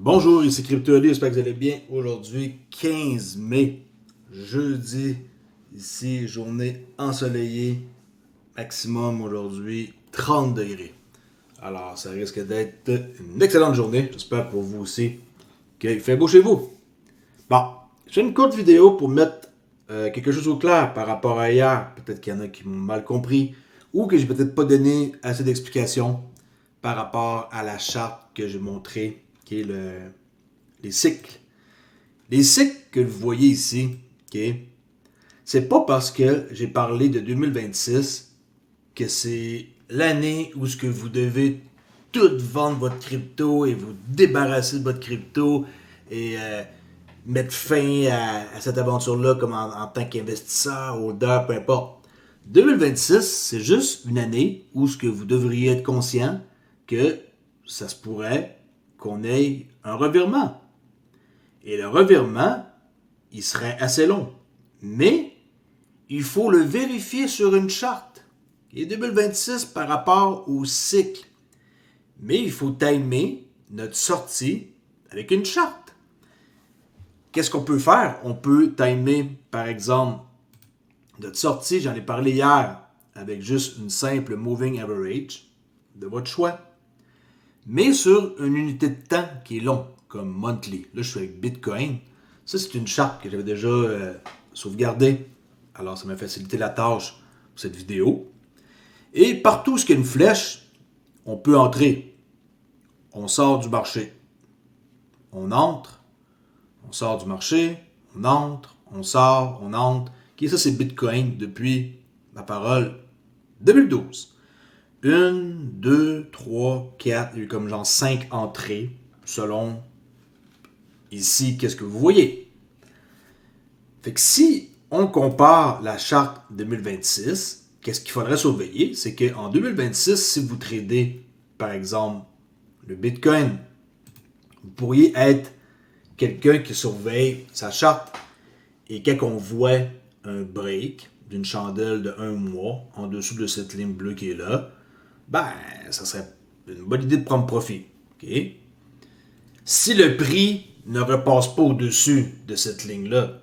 Bonjour, ici CryptoAli, j'espère que vous allez bien. Aujourd'hui, 15 mai, jeudi, ici, journée ensoleillée, maximum aujourd'hui 30 degrés. Alors, ça risque d'être une excellente journée, j'espère pour vous aussi qu'il fait beau chez vous. Bon, je fais une courte vidéo pour mettre quelque chose au clair par rapport à hier. Peut-être qu'il y en a qui m'ont mal compris ou que j'ai peut-être pas donné assez d'explications par rapport à la charte que j'ai montrée, qui est les cycles. Les cycles que vous voyez ici, ok, c'est pas parce que j'ai parlé de 2026 que c'est l'année où ce que vous devez tout vendre votre crypto et vous débarrasser de votre crypto et mettre fin à cette aventure-là comme en tant qu'investisseur, hodeur, peu importe. 2026, c'est juste une année où ce que vous devriez être conscient que ça se pourrait qu'on ait un revirement. Et le revirement, il serait assez long. Mais il faut le vérifier sur une charte. Et 2026 par rapport au cycle. Mais il faut timer notre sortie avec une charte. Qu'est-ce qu'on peut faire? On peut timer, par exemple, notre sortie, j'en ai parlé hier, avec juste une simple moving average de votre choix. Mais sur une unité de temps qui est long, comme monthly. Là, je suis avec Bitcoin. Ça, c'est une charte que j'avais déjà sauvegardée. Alors, ça m'a facilité la tâche pour cette vidéo. Et partout où il y a une flèche, on peut entrer. On sort du marché. On entre. On sort du marché. On entre. On sort. On entre. Okay, ça, c'est Bitcoin depuis, ma parole, 2012. Une, deux, trois, quatre, il y a eu comme genre 5 entrées selon ici, qu'est-ce que vous voyez. Fait que si on compare la charte 2026, qu'est-ce qu'il faudrait surveiller, c'est qu'en 2026, si vous tradez, par exemple, le Bitcoin, vous pourriez être quelqu'un qui surveille sa charte et quand on voit un break d'une chandelle de 1 mois en dessous de cette ligne bleue qui est là, ben, ça serait une bonne idée de prendre profit. Okay? Si le prix ne repasse pas au-dessus de cette ligne-là,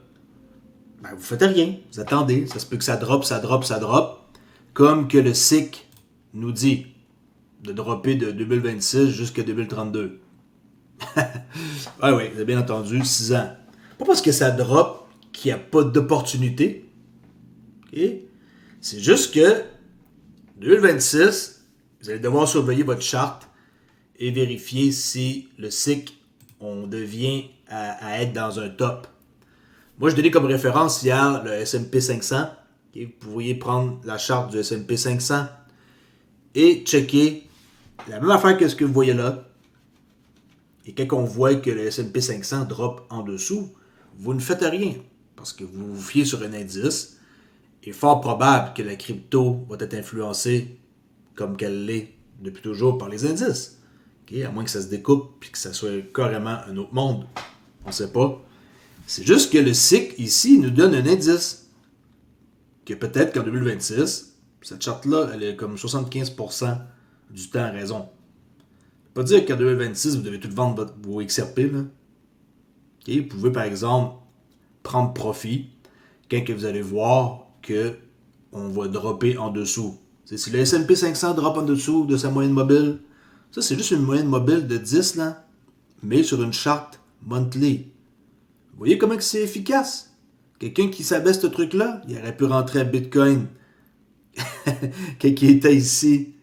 ben, vous ne faites rien. Vous attendez. Ça se peut que ça drop, ça drop, ça drop. Comme que le SIC nous dit de dropper de 2026 jusqu'à 2032. Oui, oui, vous avez bien entendu, 6 ans. Pas parce que ça drop qu'il n'y a pas d'opportunité. Okay? C'est juste que 2026, vous allez devoir surveiller votre charte et vérifier si le SIC, on devient à être dans un top. Moi, je donnais comme référence hier le S&P 500. Okay? Vous pourriez prendre la charte du S&P 500 et checker la même affaire que ce que vous voyez là. Et quand on voit que le S&P 500 drop en dessous, vous ne faites rien parce que vous vous fiez sur un indice. Il est fort probable que la crypto va être influencée comme qu'elle l'est depuis toujours par les indices. Okay? À moins que ça se découpe et que ça soit carrément un autre monde. On ne sait pas. C'est juste que le cycle ici nous donne un indice que peut-être qu'en 2026, cette charte-là, elle est comme 75% du temps à raison. Pas dire qu'en 2026, vous devez tout vendre vos XRP. Là. Okay? Vous pouvez par exemple prendre profit quand que vous allez voir que on va dropper en dessous. Si le S&P 500 drop en dessous de sa moyenne mobile, ça c'est juste une moyenne mobile de 10 là, mais sur une charte monthly. Vous voyez comment c'est efficace? Quelqu'un qui savait ce truc-là, il aurait pu rentrer à Bitcoin quand il était ici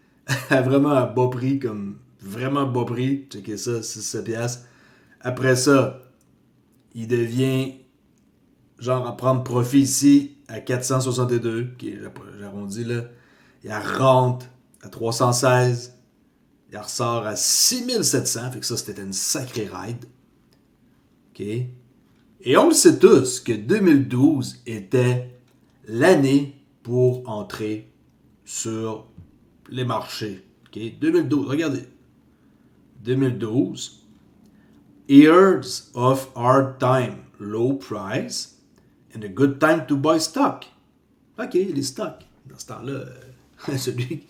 à vraiment à bas prix, comme vraiment bas prix. Checkez ça, 6-7 piastres. Après ça, il devient genre à prendre profit ici à 462, qui j'arrondis là. Il rentre à 316. Il ressort à 6700. Fait que ça, c'était une sacrée ride. OK? Et on le sait tous que 2012 était l'année pour entrer sur les marchés. Okay? 2012, regardez. 2012. Years of hard time, low price, and a good time to buy stock. OK, les stocks. Dans ce temps-là, celui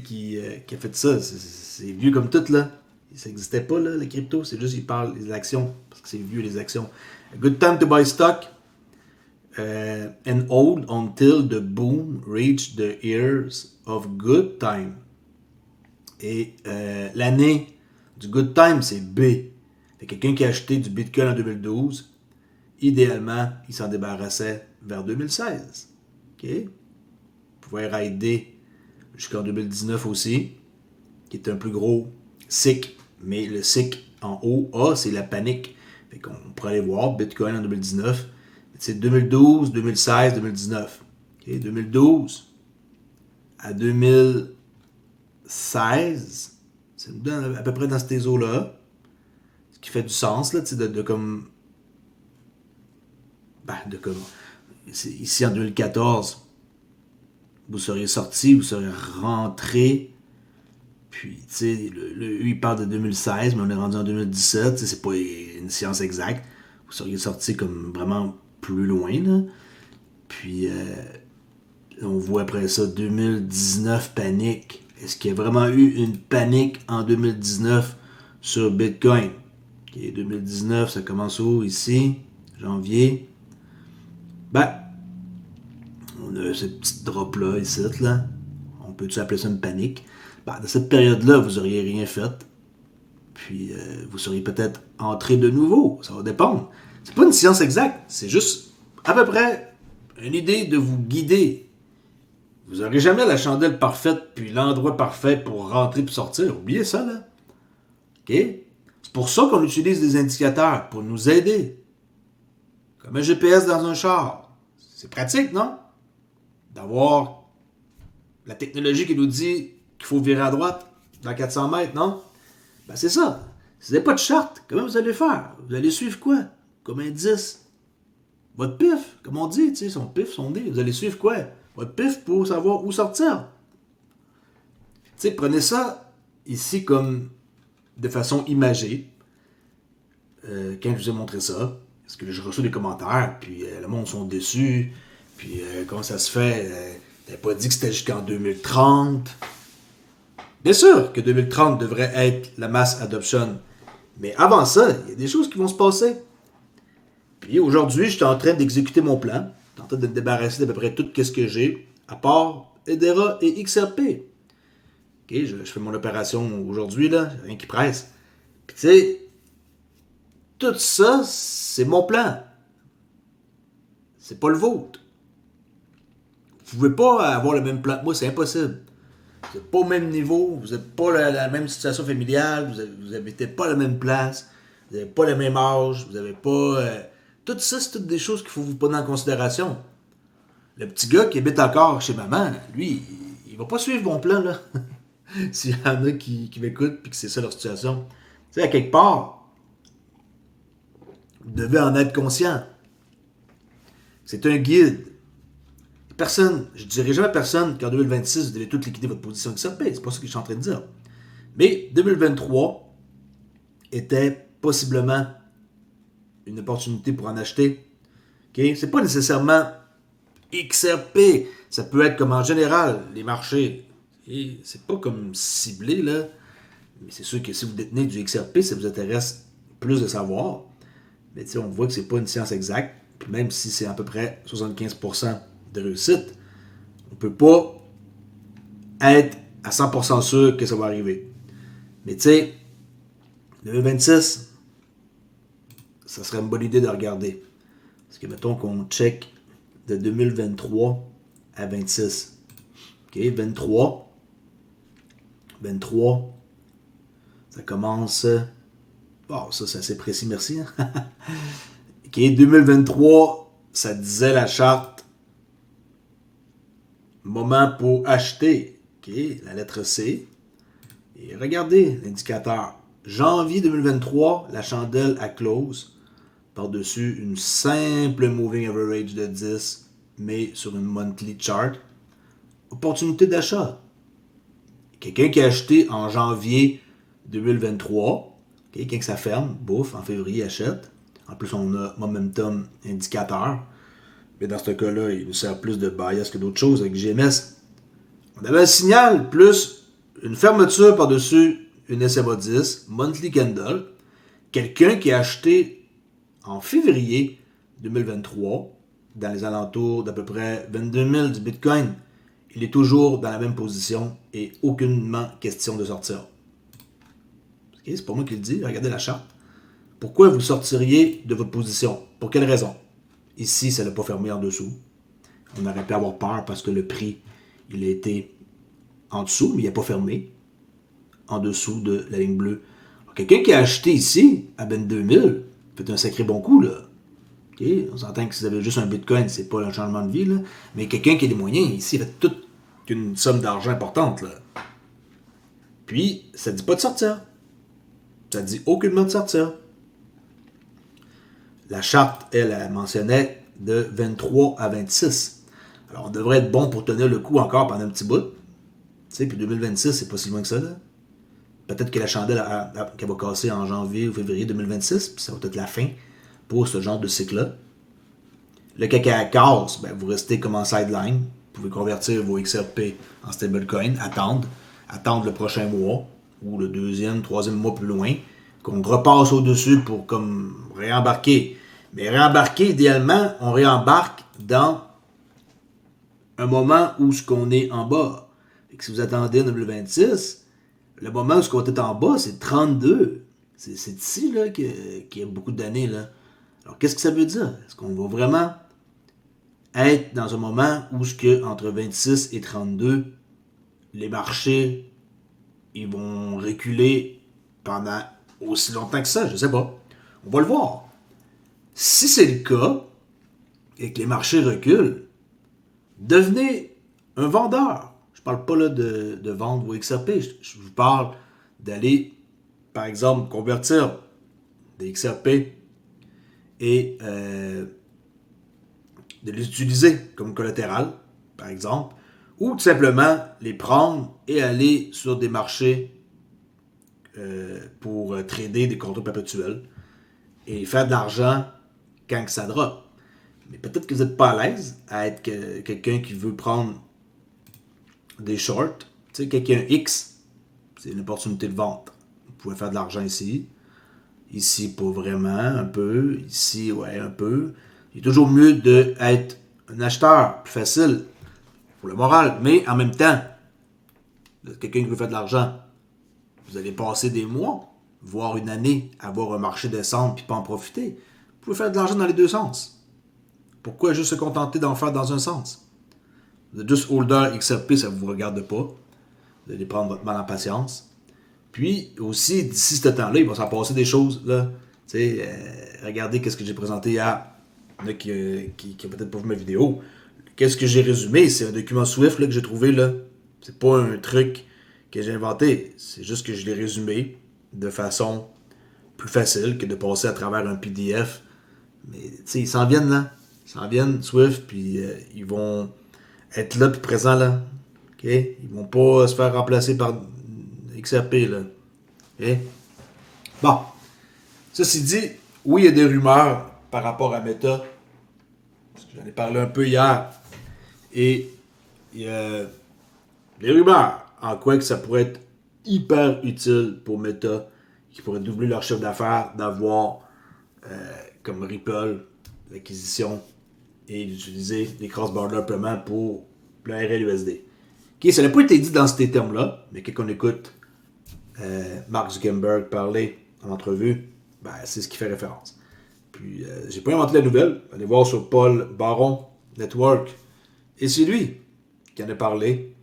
qui a fait ça, c'est vieux comme tout, là. Ça n'existait pas, là, les cryptos. C'est juste qu'ils parlent des actions. Parce que c'est vieux, les actions. A good time to buy stock. And hold until the boom reach the ears of good time. Et l'année du good time, c'est B. Fait quelqu'un qui a acheté du Bitcoin en 2012, idéalement, il s'en débarrassait vers 2016. OK? Il pouvait rider jusqu'en 2019 aussi, qui est un plus gros cycle. Mais le cycle en haut, A, c'est la panique. Fait qu'on pourrait aller voir Bitcoin en 2019. C'est 2012, 2016, 2019. Okay? 2012 à 2016, ça nous donne à peu près dans ces eaux-là. Ce qui fait du sens, là, de comme... de comme... Ici, en 2014, vous seriez sorti, vous seriez rentré. Puis, tu sais, lui, il parle de 2016, mais on est rendu en 2017. C'est pas une science exacte. Vous seriez sorti comme vraiment plus loin, là. Puis, on voit après ça 2019, panique. Est-ce qu'il y a vraiment eu une panique en 2019 sur Bitcoin? Okay, 2019, ça commence où? Ici, janvier. On a cette petite drop-là, ici, là. On peut-tu appeler ça une panique? Dans cette période-là, vous n'auriez rien fait. Puis, vous seriez peut-être entré de nouveau. Ça va dépendre. C'est pas une science exacte. C'est juste, à peu près, une idée de vous guider. Vous n'aurez jamais la chandelle parfaite puis l'endroit parfait pour rentrer puis sortir. Oubliez ça, là. OK? C'est pour ça qu'on utilise des indicateurs, pour nous aider. Comme un GPS dans un char. C'est pratique, non? D'avoir la technologie qui nous dit qu'il faut virer à droite dans 400 mètres, non? C'est ça. Si vous n'avez pas de charte, comment vous allez faire? Vous allez suivre quoi? Comme indice? Votre pif, comme on dit, tu sais, son pif, son nez. Vous allez suivre quoi? Votre pif pour savoir où sortir. Tu sais, prenez ça ici comme de façon imagée. Quand je vous ai montré ça, parce que je reçois des commentaires, puis le monde sont déçus, puis comment ça se fait? T'avais pas dit que c'était jusqu'en 2030. Bien sûr que 2030 devrait être la mass adoption, mais avant ça, il y a des choses qui vont se passer. Puis aujourd'hui, je suis en train d'exécuter mon plan. Je suis en train de me débarrasser d'à peu près tout ce que j'ai, à part Hedera et XRP. Okay, je fais mon opération aujourd'hui, là, rien qui presse. Puis tu sais, tout ça, c'est mon plan. C'est pas le vôtre. Vous pouvez pas avoir le même plan que moi, c'est impossible. Vous n'êtes pas au même niveau, vous n'êtes pas la même situation familiale, vous n'habitez pas à la même place, vous n'avez pas le même âge, vous n'avez pas... tout ça, c'est toutes des choses qu'il faut vous prendre en considération. Le petit gars qui habite encore chez maman, lui, il va pas suivre mon plan, là. S'il y en a qui m'écoutent et que c'est ça leur situation. Tu sais, à quelque part, vous devez en être conscient. C'est un guide. Personne, je ne dirais jamais à personne qu'en 2026, vous devez tout liquider votre position XRP. C'est pas ce que je suis en train de dire. Mais 2023 était possiblement une opportunité pour en acheter. Okay? C'est pas nécessairement XRP. Ça peut être comme en général, les marchés. Et c'est pas comme ciblé, là. Mais c'est sûr que si vous détenez du XRP, ça vous intéresse plus de savoir. Mais tu sais, on voit que c'est pas une science exacte. Puis même si c'est à peu près 75% de réussite, on peut pas être à 100% sûr que ça va arriver. Mais tu sais, 2026, ça serait une bonne idée de regarder. Parce que mettons qu'on check de 2023 à 26. OK, 23, ça commence... Bon, ça c'est assez précis, merci. OK, 2023, ça disait la charte moment pour acheter. OK, la lettre C. Et regardez l'indicateur. Janvier 2023, la chandelle à close par-dessus une simple moving average de 10, mais sur une monthly chart. Opportunité d'achat. Quelqu'un qui a acheté en janvier 2023, okay, quand ça ferme, bouf, en février, achète. En plus, on a momentum indicateur. Mais dans ce cas-là, il nous sert plus de bias que d'autres choses avec GMS. On avait un signal plus une fermeture par-dessus une SMA 10, monthly candle, quelqu'un qui a acheté en février 2023, dans les alentours d'à peu près 22 000 du Bitcoin, il est toujours dans la même position et aucunement question de sortir. Okay, c'est pas moi qui le dis, regardez la charte. Pourquoi vous sortiriez de votre position? Pour quelle raison? Ici, ça n'a pas fermé en dessous. On aurait pu avoir peur parce que le prix, il a été en dessous, mais il n'a pas fermé en dessous de la ligne bleue. Alors, quelqu'un qui a acheté ici, à 22 000, fait un sacré bon coup, là. Okay? On s'entend que si vous avez juste un Bitcoin, c'est pas un changement de vie, là. Mais quelqu'un qui a des moyens, ici, il fait toute une somme d'argent importante, là. Puis, ça ne dit pas de sortir. Ça ne dit aucunement de sortir. La charte, elle mentionnait de 23 à 26. Alors, on devrait être bon pour tenir le coup encore pendant un petit bout. Tu sais, puis 2026, c'est pas si loin que ça, là. Peut-être que la chandelle qu'elle va casser en janvier ou février 2026, puis ça va être la fin pour ce genre de cycle-là. Le caca casse, ben, vous restez comme en sideline. Vous pouvez convertir vos XRP en stablecoin, attendre le prochain mois ou le deuxième, troisième mois plus loin, qu'on repasse au-dessus pour comme réembarquer. Mais réembarquer, idéalement, on réembarque dans un moment où ce qu'on est en bas. Et que si vous attendez en 2026, le moment où ce qu'on est en bas, c'est 32. C'est ici là, qu'il y a beaucoup d'années. Là. Alors, qu'est-ce que ça veut dire? Est-ce qu'on va vraiment être dans un moment où ce que entre 26 et 32, les marchés ils vont reculer pendant aussi longtemps que ça? Je ne sais pas. On va le voir. Si c'est le cas, et que les marchés reculent, devenez un vendeur. Je ne parle pas là de vendre vos XRP. Je vous parle d'aller, par exemple, convertir des XRP et de les utiliser comme collatéral, par exemple, ou tout simplement les prendre et aller sur des marchés pour trader des contrats perpétuels et faire de l'argent quand ça drop. Mais peut-être que vous n'êtes pas à l'aise à être quelqu'un qui veut prendre des shorts. Tu sais, quelqu'un X, c'est une opportunité de vente. Vous pouvez faire de l'argent ici. Ici, pas vraiment, un peu. Ici, ouais, un peu. Il est toujours mieux d'être un acheteur, plus facile pour le moral. Mais en même temps, vous êtes quelqu'un qui veut faire de l'argent. Vous allez passer des mois, voire une année, à voir un marché descendre puis pas en profiter. Vous pouvez faire de l'argent dans les deux sens. Pourquoi juste se contenter d'en faire dans un sens? Vous êtes juste holder XRP, ça ne vous regarde pas. Vous allez prendre votre mal en patience. Puis aussi, d'ici ce temps-là, il va s'en passer des choses. Là. Regardez qu'est-ce que j'ai présenté hier. Il y en a qui n'ont peut-être pas vu ma vidéo. Qu'est-ce que j'ai résumé? C'est un document Swift là, que j'ai trouvé. Là. C'est pas un truc que j'ai inventé. C'est juste que je l'ai résumé de façon plus facile que de passer à travers un PDF. Mais ils s'en viennent là. Ils s'en viennent, Swift, puis ils vont être là puis présents là. Okay? Ils vont pas se faire remplacer par XRP là. Okay? Bon. Ceci dit, oui, il y a des rumeurs par rapport à Meta. J'en ai parlé un peu hier. Et il y a des rumeurs en quoi que ça pourrait être hyper utile pour Meta, qui pourrait doubler leur chiffre d'affaires, d'avoir comme Ripple l'acquisition et d'utiliser les cross-border paiements pour le RLUSD. Okay, ça n'a pas été dit dans ces termes-là, mais quand on écoute Mark Zuckerberg parler en entrevue, ben, c'est ce qui fait référence. Puis, j'ai pas inventé la nouvelle. Allez voir sur Paul Baron Network. Et c'est lui qui en a parlé.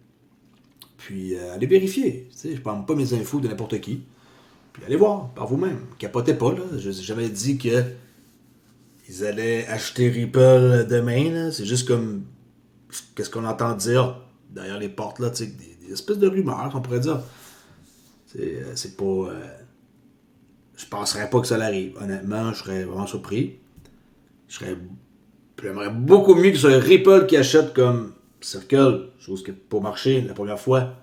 Puis, allez vérifier. Je ne prends pas mes infos de n'importe qui. Puis, allez voir par vous-même. Capotez pas, là. Je n'ai jamais dit que ils allaient acheter Ripple demain. Là. C'est juste comme qu'est-ce qu'on entend dire derrière les portes, là, des espèces de rumeurs, on pourrait dire. C'est pas... je penserais pas que ça l'arrive. Honnêtement, je serais vraiment surpris. J'aimerais beaucoup mieux que ce soit Ripple qui achète comme Circle, chose qui n'a pas marché la première fois.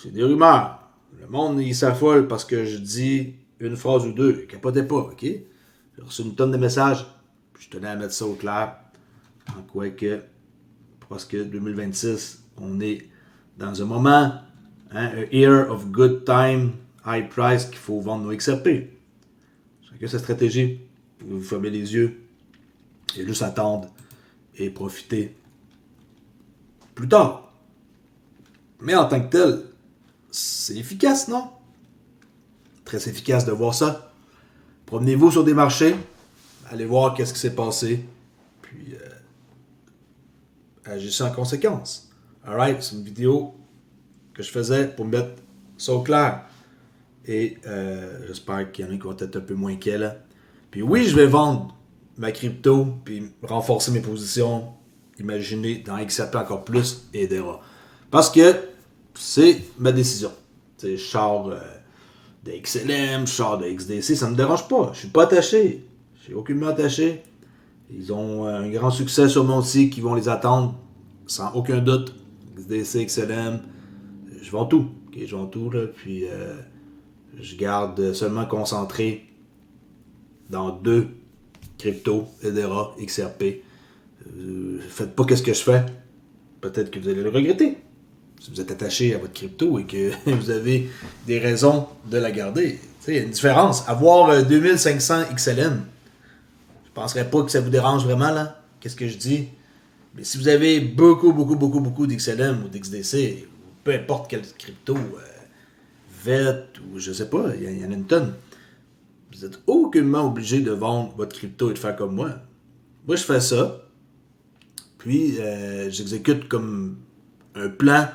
C'est des rumeurs. Le monde, il s'affole parce que je dis une phrase ou deux. Capotez pas, ok? J'ai reçu une tonne de messages. Je tenais à mettre ça au clair. En quoi que, parce que 2026, on est dans un moment Hein, a year of good time, high price qu'il faut vendre nos XRP. Chacun sa stratégie. Vous fermez les yeux et juste attendre et profiter plus tard. Mais en tant que tel, c'est efficace, non? Très efficace de voir ça. Promenez-vous sur des marchés, allez voir qu'est-ce qui s'est passé, puis agissez en conséquence. Alright, c'est une vidéo que je faisais pour mettre ça au clair. Et j'espère qu'il y en a qui vont être un peu moins inquiets là. Puis oui, je vais vendre ma crypto, puis renforcer mes positions, imaginer dans XRP encore plus, et etc. Parce que c'est ma décision. Je sors de XLM, je sors de XDC, ça me dérange pas. Je suis pas attaché. Je suis aucunement attaché. Ils ont un grand succès sur mon site qui vont les attendre, sans aucun doute. XDC, XLM, je vends tout. Okay, je vends tout, là, puis je garde seulement concentré dans 2 crypto, EDERA, XRP. Faites pas qu'est-ce que je fais. Peut-être que vous allez le regretter. Si vous êtes attaché à votre crypto et que vous avez des raisons de la garder. Il y a une différence. Avoir 2500 XLM, je penserais pas que ça vous dérange vraiment, là. Qu'est-ce que je dis? Mais si vous avez beaucoup d'XLM ou d'XDC, peu importe quelle crypto, VET ou je sais pas, il y en a une tonne. Vous êtes aucunement obligé de vendre votre crypto et de faire comme moi. Moi, je fais ça. Puis, j'exécute comme un plan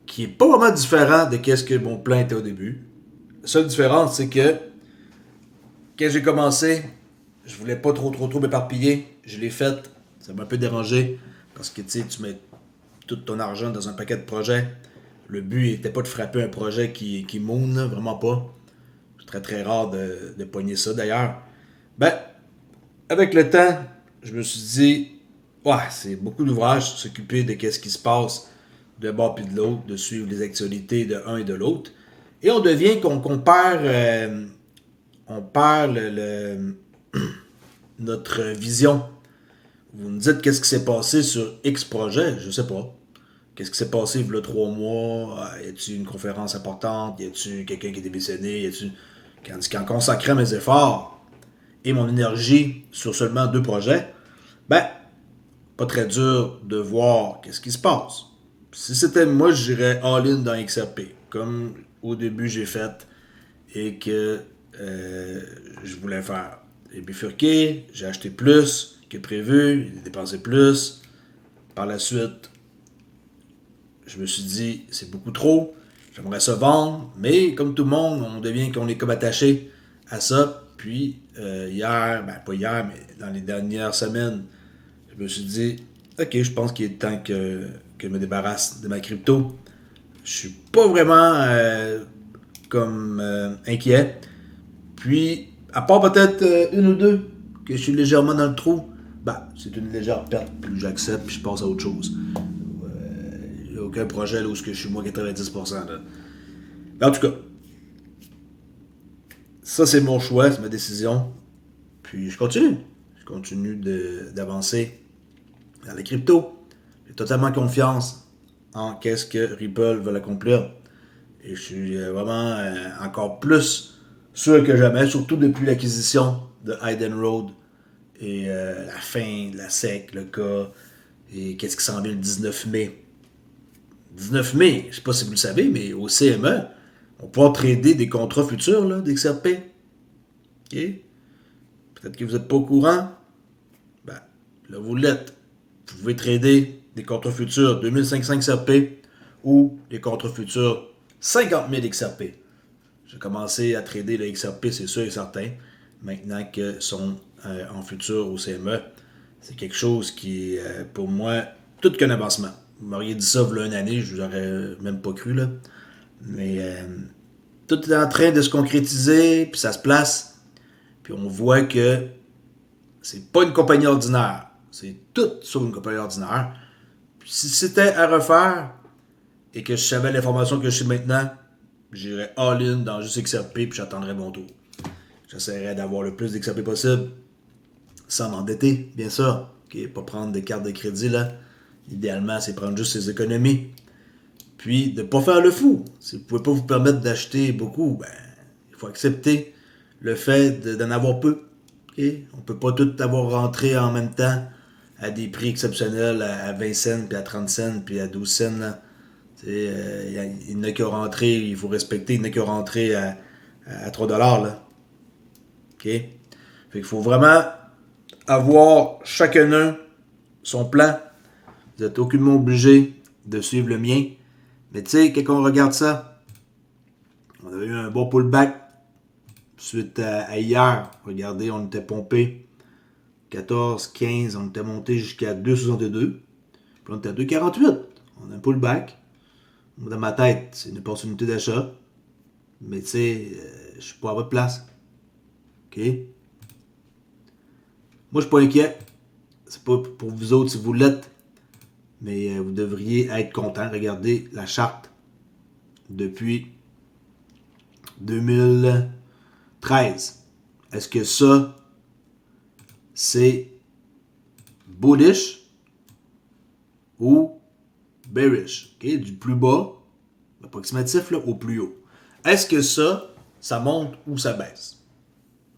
qui est pas vraiment différent de ce que mon plan était au début. La seule différence, c'est que quand j'ai commencé, je voulais pas trop m'éparpiller. Je l'ai fait. Ça m'a un peu dérangé. Parce que tu mets tout ton argent dans un paquet de projets. Le but n'était pas de frapper un projet qui moon, là, vraiment pas. C'est très rare de pogner ça d'ailleurs. Ben, avec le temps, je me suis dit, ouais, c'est beaucoup d'ouvrage, s'occuper de ce qui se passe de bord puis de l'autre, de suivre les actualités de un et de l'autre. Et on devient qu'on perd, on perd notre vision. Vous me dites qu'est-ce qui s'est passé sur X projet, je sais pas. Qu'est-ce qui s'est passé il y a 3 mois? Y a-t-il une conférence importante? Y a-t-il quelqu'un qui est démissionné? Y a-t-il... Quand consacrais mes efforts et mon énergie sur seulement 2 projets, ben, pas très dur de voir qu'est-ce qui se passe. Si c'était moi, je dirais all-in dans XRP, comme au début j'ai fait et que je voulais faire. J'ai bifurqué, j'ai acheté plus que prévu, j'ai dépensé plus. Par la suite, je me suis dit, c'est beaucoup trop, j'aimerais ça vendre, mais comme tout le monde, on est comme attaché à ça. Puis hier, ben pas hier, mais dans les dernières semaines, je me suis dit, ok, je pense qu'il est temps que je me débarrasse de ma crypto. Je suis pas vraiment inquiet. Puis, à part peut-être une ou deux que je suis légèrement dans le trou, ben, c'est une légère perte, puis j'accepte, puis je passe à autre chose. Il n'y a aucun projet là où je suis moins 90%. Là. Mais en tout cas, ça c'est mon choix, c'est ma décision. Puis je continue. Je continue d'avancer dans les cryptos. J'ai totalement confiance en qu'est-ce que Ripple veut accomplir. Et je suis vraiment encore plus sûr que jamais, surtout depuis l'acquisition de Hayden Road et la fin de la SEC, le cas, et qu'est-ce qui s'en vient le 19 mai. 19 mai, je ne sais pas si vous le savez, mais au CME, on peut trader des contrats futurs là, d'XRP. OK? Peut-être que vous n'êtes pas au courant. Ben, là, vous l'êtes. Vous pouvez trader des contrats futurs 2500 XRP ou des contrats futurs 50 000 XRP. J'ai commencé à trader le XRP, c'est sûr et certain. Maintenant que sont en futur au CME, c'est quelque chose qui est pour moi tout qu'un avancement. Vous m'auriez dit ça il y a une année, je vous aurais même pas cru. Là. Mais tout est en train de se concrétiser, puis ça se place. Puis on voit que c'est pas une compagnie ordinaire. C'est tout sauf une compagnie ordinaire. Puis si c'était à refaire et que je savais l'information que je sais maintenant, j'irais all-in dans juste XRP puis j'attendrais mon tour. J'essaierais d'avoir le plus d'XRP possible sans m'endetter, bien sûr. Okay, pas prendre des cartes de crédit là. Idéalement, c'est prendre juste ses économies. Puis de ne pas faire le fou. Si vous ne pouvez pas vous permettre d'acheter beaucoup, ben, il faut accepter le fait d'en avoir peu. Okay? On ne peut pas tout avoir rentré en même temps à des prix exceptionnels à 20 cents, puis à 30 cents, puis à 12 cents. Là. Il y en a qui ont rentré, il faut respecter, il y en a qui ont rentré à 3 là. OK? Fait qu'il faut vraiment avoir chacun son plan. Vous n'êtes aucunement obligé de suivre le mien. Mais tu sais, quand on regarde ça, on avait eu un bon pullback suite à hier. Regardez, on était pompé 14, 15, on était monté jusqu'à 2,62. Puis on était à 2,48. On a un pullback. Dans ma tête, c'est une opportunité d'achat. Mais tu sais, je suis pas à votre place. OK? Moi, je suis pas inquiet. C'est pas pour vous autres si vous l'êtes. Mais vous devriez être content. Regardez la charte depuis 2013. Est-ce que ça, c'est bullish ou bearish? Okay? Du plus bas, approximatif, là, au plus haut. Est-ce que ça monte ou ça baisse?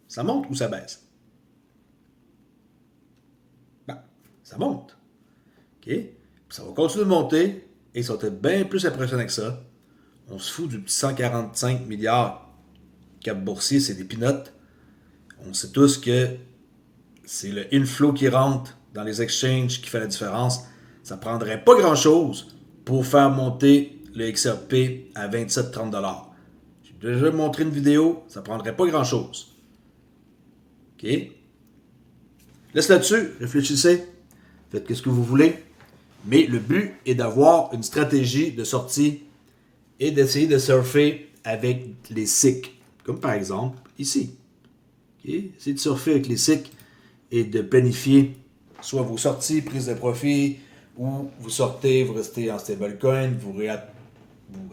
Ça monte ou ça baisse? Ben, ça monte. OK? Puis ça va continuer de monter et ça va être bien plus impressionnant que ça. On se fout du petit 145 milliards cap boursier, c'est des peanuts. On sait tous que c'est le inflow qui rentre dans les exchanges qui fait la différence. Ça ne prendrait pas grand-chose pour faire monter le XRP à 27-30$. J'ai déjà montré une vidéo, ça ne prendrait pas grand-chose. OK? Laisse là-dessus, réfléchissez, faites ce que vous voulez. Mais le but est d'avoir une stratégie de sortie et d'essayer de surfer avec les cycles. Comme par exemple ici. Okay? Essayez de surfer avec les cycles et de planifier soit vos sorties, prises de profit, ou vous sortez, vous restez en stablecoin, vous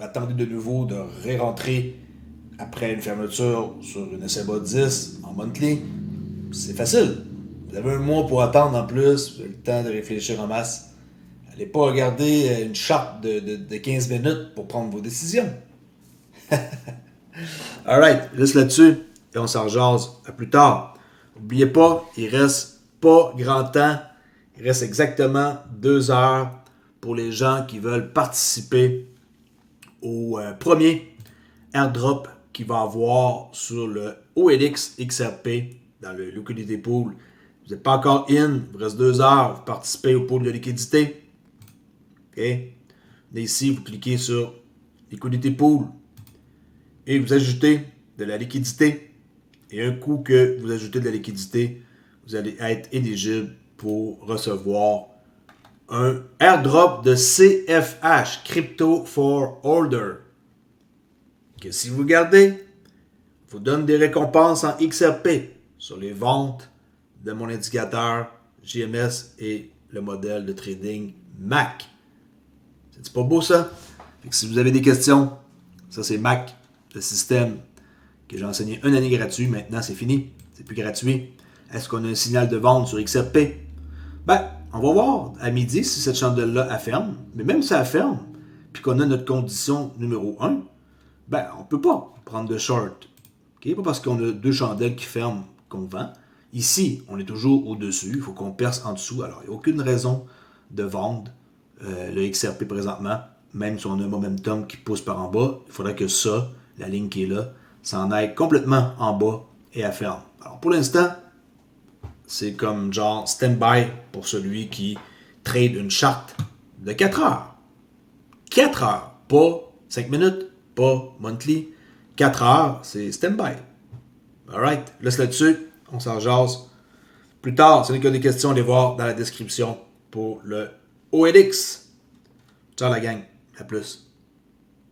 attendez de nouveau de ré-rentrer après une fermeture sur une SMA 10 en monthly. C'est facile. Vous avez un mois pour attendre en plus, vous avez le temps de réfléchir en masse. N'allez pas regarder une charte de 15 minutes pour prendre vos décisions. Alright, laisse là-dessus et on s'en jase à plus tard. N'oubliez pas, il reste pas grand temps. Il reste exactement 2 heures pour les gens qui veulent participer au premier airdrop qu'il va avoir sur le OLX XRP dans le Liquidity Pool. Vous n'êtes pas encore in, il vous reste 2 heures, vous participez au pool de liquidité. OK? Et ici, vous cliquez sur Liquidity Pool et vous ajoutez de la liquidité. Et un coup que vous ajoutez de la liquidité, vous allez être éligible pour recevoir un airdrop de CFH, Crypto for Order. Que si vous gardez, vous donne des récompenses en XRP sur les ventes de mon indicateur JMS et le modèle de trading MAC. C'est pas beau ça? Fait que si vous avez des questions, ça c'est MAC, le système que j'ai enseigné une année gratuit. Maintenant c'est fini, c'est plus gratuit. Est-ce qu'on a un signal de vente sur XRP? Ben, on va voir à midi si cette chandelle-là ferme. Mais même si elle ferme, puis qu'on a notre condition numéro 1, ben, on ne peut pas prendre de short. Okay? Pas parce qu'on a 2 chandelles qui ferment qu'on vend. Ici, on est toujours au-dessus. Il faut qu'on perce en dessous. Alors, il n'y a aucune raison de vendre le XRP présentement. Même si on a un momentum qui pousse par en bas, il faudrait que ça, la ligne qui est là, s'en aille complètement en bas et à ferme. Alors, pour l'instant, c'est comme genre stand-by pour celui qui trade une charte de 4 heures. 4 heures, pas 5 minutes, pas monthly. 4 heures, c'est stand-by. Alright, laisse là-dessus, on s'en jase. Plus tard, si vous avez des questions, allez voir dans la description pour le OLX. Ciao la gang, à plus.